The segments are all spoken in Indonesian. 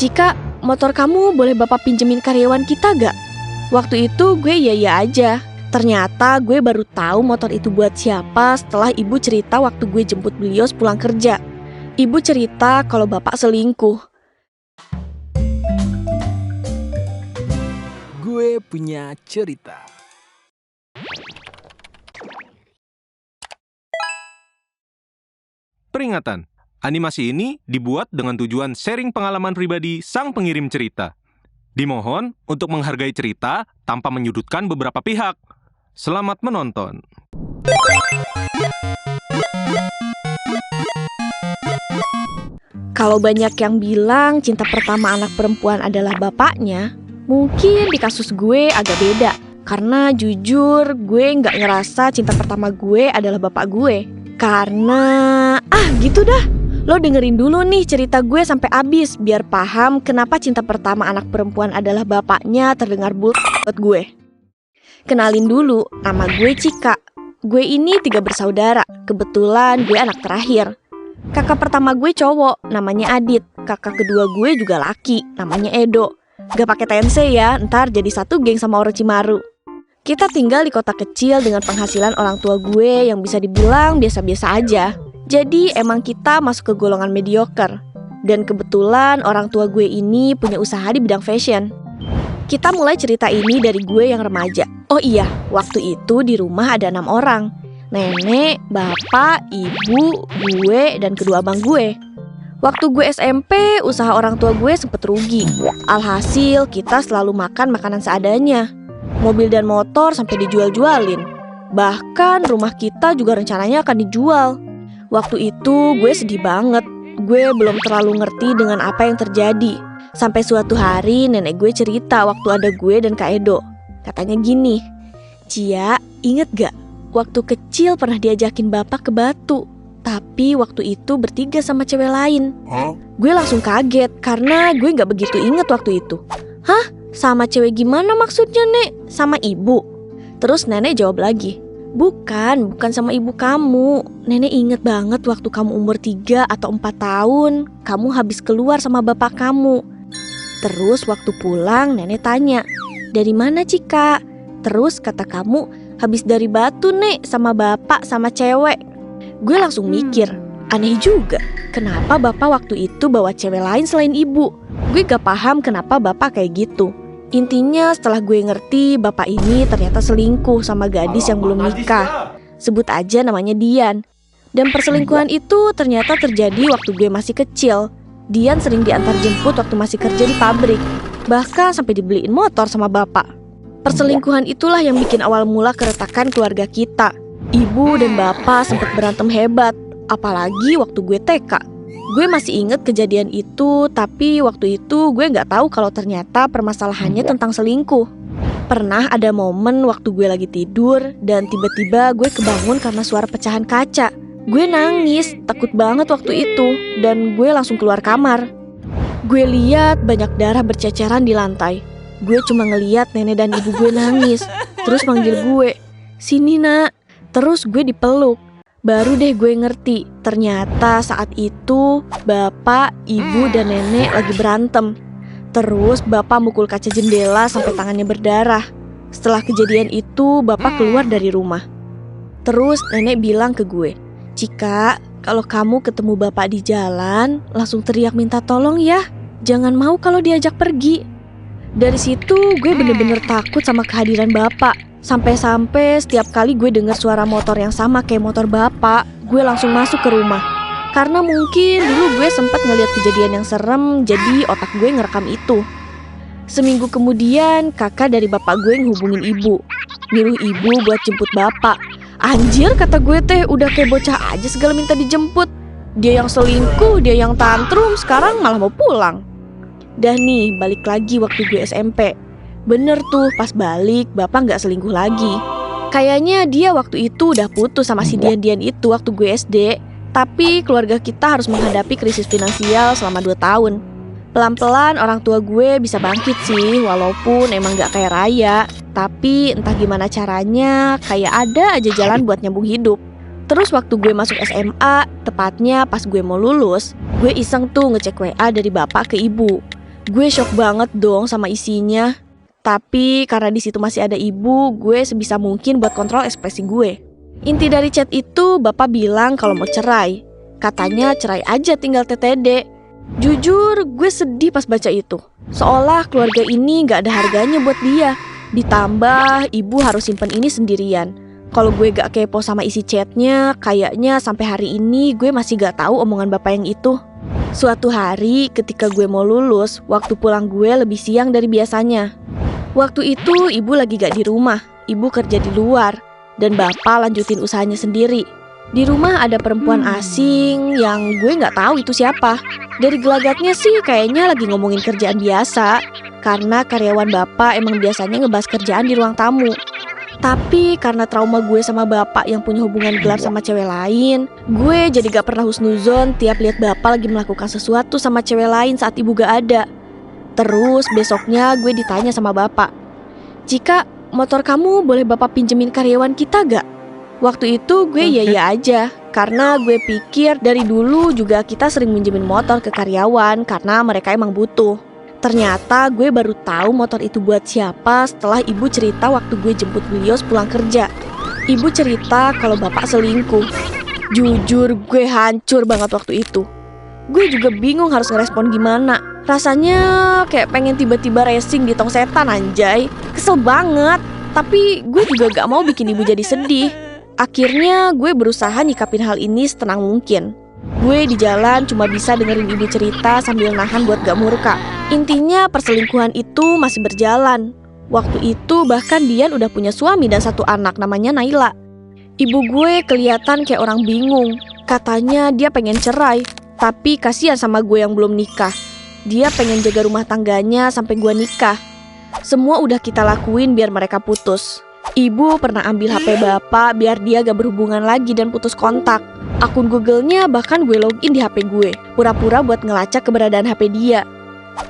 "Cika, motor kamu boleh bapak pinjemin karyawan kita gak?" Waktu itu gue iya aja. Ternyata gue baru tahu motor itu buat siapa setelah ibu cerita waktu gue jemput beliau pulang kerja. Ibu cerita kalau bapak selingkuh. Gue punya cerita. Peringatan, animasi ini dibuat dengan tujuan sharing pengalaman pribadi sang pengirim cerita. Dimohon untuk menghargai cerita tanpa menyudutkan beberapa pihak. Selamat menonton. Kalau banyak yang bilang cinta pertama anak perempuan adalah bapaknya, mungkin di kasus gue agak beda. Karena jujur gue gak ngerasa cinta pertama gue adalah bapak gue. Karena, gitu dah. Lo dengerin dulu nih cerita gue sampai habis biar paham kenapa cinta pertama anak perempuan adalah bapaknya terdengar buat gue. Kenalin dulu, nama gue Cika. Gue ini 3 bersaudara, kebetulan gue anak terakhir. Kakak pertama gue cowok, namanya Adit. Kakak kedua gue juga laki, namanya Edo. Gak pakai tense ya, ntar jadi satu geng sama Orochimaru. Kita tinggal di kota kecil dengan penghasilan orang tua gue yang bisa dibilang biasa-biasa aja. Jadi emang kita masuk ke golongan mediocre. Dan kebetulan orang tua gue ini punya usaha di bidang fashion. Kita mulai cerita ini dari gue yang remaja. Oh iya, waktu itu di rumah ada 6 orang. Nenek, bapak, ibu, gue, dan kedua abang gue. Waktu gue SMP, usaha orang tua gue sempet rugi. Alhasil kita selalu makan makanan seadanya. Mobil dan motor sampai dijual-jualin. Bahkan rumah kita juga rencananya akan dijual. Waktu itu gue sedih banget. Gue belum terlalu ngerti dengan apa yang terjadi. Sampai suatu hari nenek gue cerita waktu ada gue dan Kak Edo. Katanya gini, "Cia, inget gak? Waktu kecil pernah diajakin bapak ke Batu. Tapi waktu itu bertiga sama cewek lain." Gue langsung kaget karena gue gak begitu inget waktu itu. "Hah? Sama cewek gimana maksudnya, Nek? Sama ibu?" Terus nenek jawab lagi, bukan sama ibu kamu. Nenek inget banget waktu kamu umur 3 atau 4 tahun, kamu habis keluar sama bapak kamu. Terus waktu pulang nenek tanya, dari mana Cika? Terus kata kamu, habis dari Batu Nek, sama bapak sama cewek. Gue langsung mikir, aneh juga, kenapa bapak waktu itu bawa cewek lain selain ibu? Gue gak paham kenapa bapak kayak gitu. Intinya setelah gue ngerti bapak ini ternyata selingkuh sama gadis yang belum nikah. Sebut aja namanya Dian. Dan perselingkuhan itu ternyata terjadi waktu gue masih kecil. Dian sering diantar jemput waktu masih kerja di pabrik. Bahkan sampai dibeliin motor sama bapak. Perselingkuhan itulah yang bikin awal mula keretakan keluarga kita. Ibu dan bapak sempat berantem hebat. Apalagi waktu gue TK. Gue masih inget kejadian itu, tapi waktu itu gue gak tahu kalau ternyata permasalahannya tentang selingkuh. Pernah ada momen waktu gue lagi tidur dan tiba-tiba gue kebangun karena suara pecahan kaca. Gue nangis, takut banget waktu itu, dan gue langsung keluar kamar. Gue lihat banyak darah berceceran di lantai. Gue cuma ngeliat nenek dan ibu gue nangis, terus manggil gue, "Sini nak." Terus gue dipeluk. Baru deh gue ngerti, ternyata saat itu bapak, ibu, dan nenek lagi berantem. Terus bapak mukul kaca jendela sampai tangannya berdarah. Setelah kejadian itu bapak keluar dari rumah. Terus nenek bilang ke gue, "Cika, kalau kamu ketemu bapak di jalan, langsung teriak minta tolong ya. Jangan mau kalau diajak pergi." Dari situ gue bener-bener takut sama kehadiran bapak. Sampai-sampai setiap kali gue dengar suara motor yang sama kayak motor bapak, gue langsung masuk ke rumah. Karena mungkin dulu gue sempat ngeliat kejadian yang serem, jadi otak gue ngerekam itu. Seminggu kemudian kakak dari bapak gue ngehubungin ibu, nyuruh ibu buat jemput bapak. Anjir, kata gue teh, udah kayak bocah aja segala minta dijemput. Dia yang selingkuh, dia yang tantrum, sekarang malah mau pulang. Dah nih, balik lagi waktu gue SMP. Bener tuh, pas balik bapak gak selingkuh lagi. Kayaknya dia waktu itu udah putus sama si Dian-Dian itu waktu gue SD. Tapi keluarga kita harus menghadapi krisis finansial selama 2 tahun. Pelan-pelan orang tua gue bisa bangkit sih, walaupun emang gak kaya raya. Tapi entah gimana caranya, kayak ada aja jalan buat nyambung hidup. Terus waktu gue masuk SMA, tepatnya pas gue mau lulus, gue iseng tuh ngecek WA dari bapak ke ibu. Gue shock banget dong sama isinya. Tapi karena di situ masih ada ibu, gue sebisa mungkin buat kontrol ekspresi gue. Inti dari chat itu bapak bilang kalau mau cerai. Katanya cerai aja tinggal TTD. Jujur gue sedih pas baca itu. Seolah keluarga ini gak ada harganya buat dia. Ditambah ibu harus simpen ini sendirian. Kalau gue gak kepo sama isi chatnya, kayaknya sampai hari ini gue masih gak tahu omongan bapak yang itu. Suatu hari ketika gue mau lulus, waktu pulang gue lebih siang dari biasanya. Waktu itu ibu lagi gak di rumah, ibu kerja di luar, dan bapak lanjutin usahanya sendiri. Di rumah ada perempuan asing yang gue gak tahu itu siapa. Dari gelagatnya sih kayaknya lagi ngomongin kerjaan biasa, karena karyawan bapak emang biasanya ngebahas kerjaan di ruang tamu. Tapi karena trauma gue sama bapak yang punya hubungan gelap sama cewek lain, gue jadi gak pernah husnuzon tiap lihat bapak lagi melakukan sesuatu sama cewek lain saat ibu gak ada. Terus besoknya gue ditanya sama bapak, "Cika, motor kamu boleh bapak pinjemin karyawan kita gak?" Waktu itu gue iya aja, karena gue pikir dari dulu juga kita sering minjemin motor ke karyawan karena mereka emang butuh. Ternyata gue baru tahu motor itu buat siapa setelah ibu cerita waktu gue jemput Willios pulang kerja. Ibu cerita kalau bapak selingkuh. Jujur gue hancur banget waktu itu. Gue juga bingung harus ngerespon gimana. Rasanya kayak pengen tiba-tiba racing di tong setan anjay. Kesel banget. Tapi gue juga gak mau bikin ibu jadi sedih. Akhirnya gue berusaha nyikapin hal ini setenang mungkin. Gue di jalan cuma bisa dengerin ibu cerita sambil nahan buat gak murka. Intinya perselingkuhan itu masih berjalan. Waktu itu bahkan Dian udah punya suami dan satu anak namanya Naila. Ibu gue kelihatan kayak orang bingung. Katanya dia pengen cerai, tapi kasihan sama gue yang belum nikah. Dia pengen jaga rumah tangganya sampai gue nikah. Semua udah kita lakuin biar mereka putus. Ibu pernah ambil HP bapak biar dia gak berhubungan lagi dan putus kontak. Akun Google-nya bahkan gue login di HP gue, pura-pura buat ngelacak keberadaan HP dia.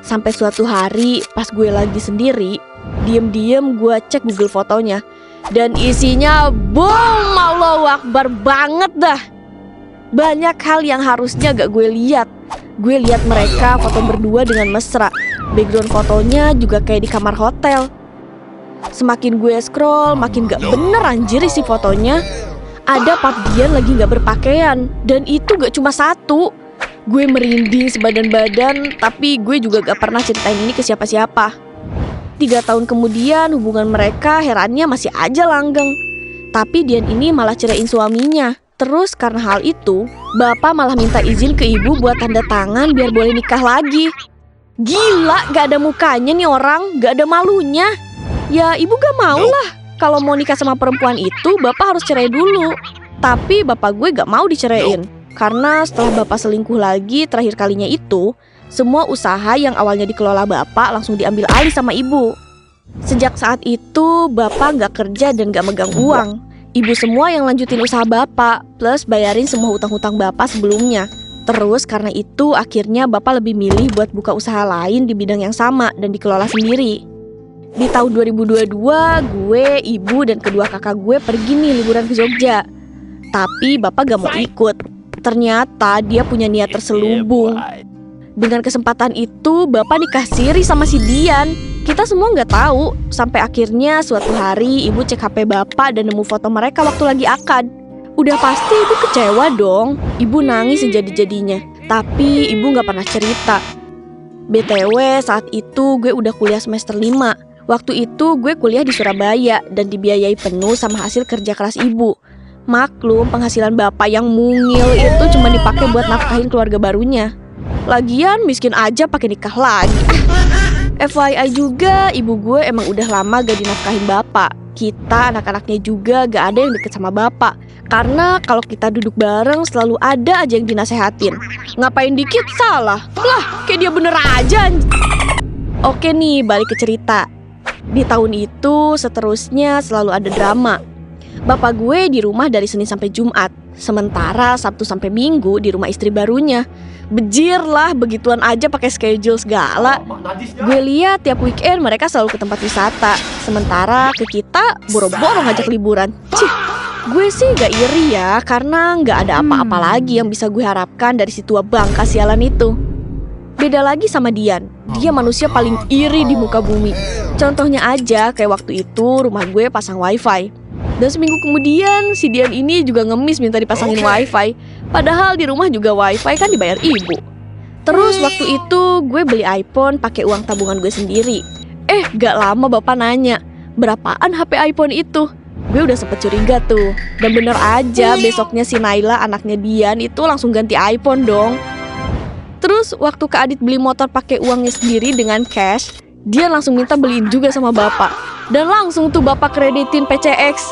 Sampai suatu hari pas gue lagi sendiri, diem-diem gue cek Google fotonya. Dan isinya boom, Allahu Akbar banget dah. Banyak hal yang harusnya gak gue lihat. Gue lihat mereka foto berdua dengan mesra. Background fotonya juga kayak di kamar hotel. Semakin gue scroll, makin gak bener anjir isi fotonya. Ada Pap Dian lagi gak berpakaian. Dan itu gak cuma satu. Gue merinding sebadan-badan. Tapi gue juga gak pernah ceritain ini ke siapa-siapa. 3 tahun kemudian hubungan mereka herannya masih aja langgeng. Tapi Dian ini malah ceraiin suaminya. Terus karena hal itu, bapak malah minta izin ke ibu buat tanda tangan biar boleh nikah lagi. Gila, gak ada mukanya nih orang, gak ada malunya. Ya ibu gak mau lah. Kalau mau nikah sama perempuan itu, bapak harus cerai dulu. Tapi bapak gue gak mau diceraiin. Karena setelah bapak selingkuh lagi terakhir kalinya itu, semua usaha yang awalnya dikelola bapak langsung diambil alih sama ibu. Sejak saat itu, bapak gak kerja dan gak megang uang. Ibu semua yang lanjutin usaha bapak, plus bayarin semua hutang-hutang bapak sebelumnya. Terus karena itu akhirnya bapak lebih milih buat buka usaha lain di bidang yang sama dan dikelola sendiri. Di tahun 2022, gue, ibu, dan kedua kakak gue pergi nih liburan ke Jogja. Tapi bapak gak mau ikut. Ternyata dia punya niat terselubung. Dengan kesempatan itu, bapak nikah siri sama si Dian. Kita semua gak tahu. Sampai akhirnya suatu hari ibu cek HP bapak dan nemu foto mereka waktu lagi akad. Udah pasti ibu kecewa dong. Ibu nangis sejadi-jadinya. Tapi ibu gak pernah cerita. BTW saat itu gue udah kuliah semester 5. Waktu itu gue kuliah di Surabaya dan dibiayai penuh sama hasil kerja keras ibu. Maklum penghasilan bapak yang mungil itu cuma dipakai buat nafkahin keluarga barunya. Lagian miskin aja pakai nikah lagi. FYI juga ibu gue emang udah lama gak dinafkahin bapak. Kita anak-anaknya juga gak ada yang deket sama bapak. Karena kalau kita duduk bareng selalu ada aja yang dinasehatin. Ngapain dikit salah. Lah kayak dia bener aja. Oke nih balik ke cerita. Di tahun itu seterusnya selalu ada drama. Bapak gue di rumah dari Senin sampai Jumat. Sementara Sabtu sampai Minggu di rumah istri barunya. Bejir lah, begituan aja pakai schedule segala. Gue lihat tiap weekend mereka selalu ke tempat wisata. Sementara ke kita boro-boro ngajak liburan. Cih, gue sih gak iri ya, karena gak ada apa-apa lagi yang bisa gue harapkan dari si tua bangka sialan itu. Beda lagi sama Dian, dia manusia paling iri di muka bumi. Contohnya aja kayak waktu itu rumah gue pasang wifi. Dan seminggu kemudian si Dian ini juga ngemis minta dipasangin wifi. Padahal di rumah juga wifi kan dibayar ibu. Terus waktu itu gue beli iPhone pakai uang tabungan gue sendiri. Gak lama bapak nanya, berapaan HP iPhone itu? Gue udah sempet curiga tuh. Dan bener aja besoknya si Naila anaknya Dian itu langsung ganti iPhone dong. Terus waktu Kak Adit beli motor pakai uangnya sendiri dengan cash, dia langsung minta beliin juga sama bapak. Dan langsung tuh bapak kreditin PCX.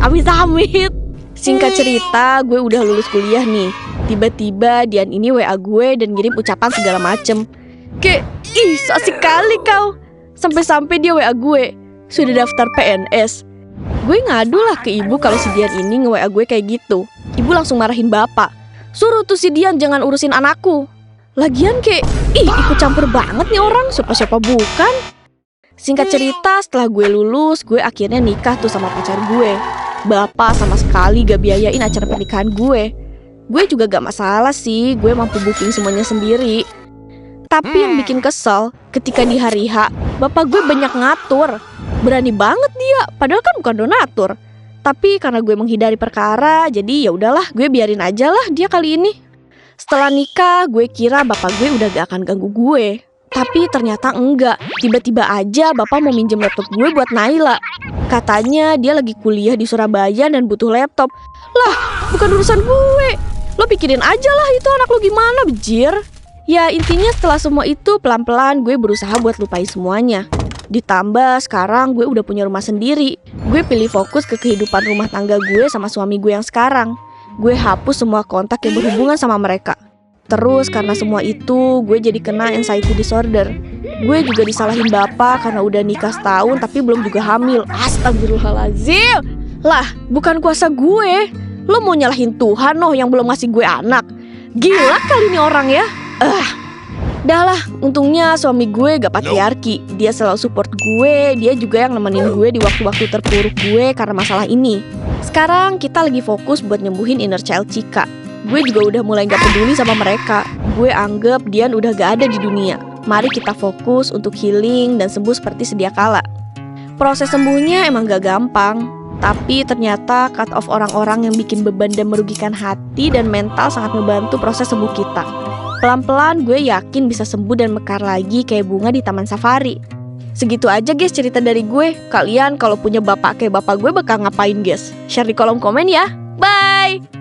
Amit-amit. Singkat cerita, gue udah lulus kuliah nih. Tiba-tiba Dian ini WA gue dan ngirim ucapan segala macem. Kayak, so asik kali kau. Sampai-sampai dia WA gue, sudah daftar PNS. Gue ngadu lah ke ibu kalau si Dian ini nge-WA gue kayak gitu. Ibu langsung marahin bapak. Suruh tuh si Dian jangan urusin anakku. Lagian kayak, ikut campur banget nih orang, siapa-siapa bukan. Singkat cerita, setelah gue lulus, gue akhirnya nikah tuh sama pacar gue. Bapak sama sekali gak biayain acara pernikahan gue. Gue juga gak masalah sih, gue mampu booking semuanya sendiri. Tapi yang bikin kesel, ketika di hari H, bapak gue banyak ngatur. Berani banget dia, padahal kan bukan donatur. Tapi karena gue menghindari perkara, jadi ya udahlah, gue biarin aja lah dia kali ini. Setelah nikah, gue kira bapak gue udah gak akan ganggu gue. Tapi ternyata enggak. Tiba-tiba aja bapak mau minjem laptop gue buat Naila. Katanya dia lagi kuliah di Surabaya dan butuh laptop. Lah, bukan urusan gue. Lo pikirin aja lah itu anak lo gimana, bejir. Ya intinya setelah semua itu pelan-pelan gue berusaha buat lupain semuanya. Ditambah sekarang gue udah punya rumah sendiri. Gue pilih fokus ke kehidupan rumah tangga gue sama suami gue yang sekarang. Gue hapus semua kontak yang berhubungan sama mereka. Terus karena semua itu gue jadi kena anxiety disorder. Gue juga disalahin bapak karena udah nikah setahun tapi belum juga hamil. Astagfirullahaladzim. Lah bukan kuasa gue. Lo mau nyalahin Tuhan loh yang belum ngasih gue anak. Gila kali ini orang ya. Dah lah, untungnya suami gue gak patriarki. Dia selalu support gue. Dia juga yang nemenin gue di waktu-waktu terpuruk gue karena masalah ini. Sekarang kita lagi fokus buat nyembuhin inner child Cika. Gue juga udah mulai gak peduli sama mereka. Gue anggap Dian udah gak ada di dunia. Mari kita fokus untuk healing dan sembuh seperti sedia kala. Proses sembuhnya emang gak gampang. Tapi ternyata cut off orang-orang yang bikin beban dan merugikan hati dan mental sangat ngebantu proses sembuh kita. Pelan-pelan gue yakin bisa sembuh dan mekar lagi kayak bunga di taman safari. Segitu aja guys cerita dari gue. Kalian kalau punya bapak kayak bapak gue bakal ngapain guys? Share di kolom komen ya. Bye!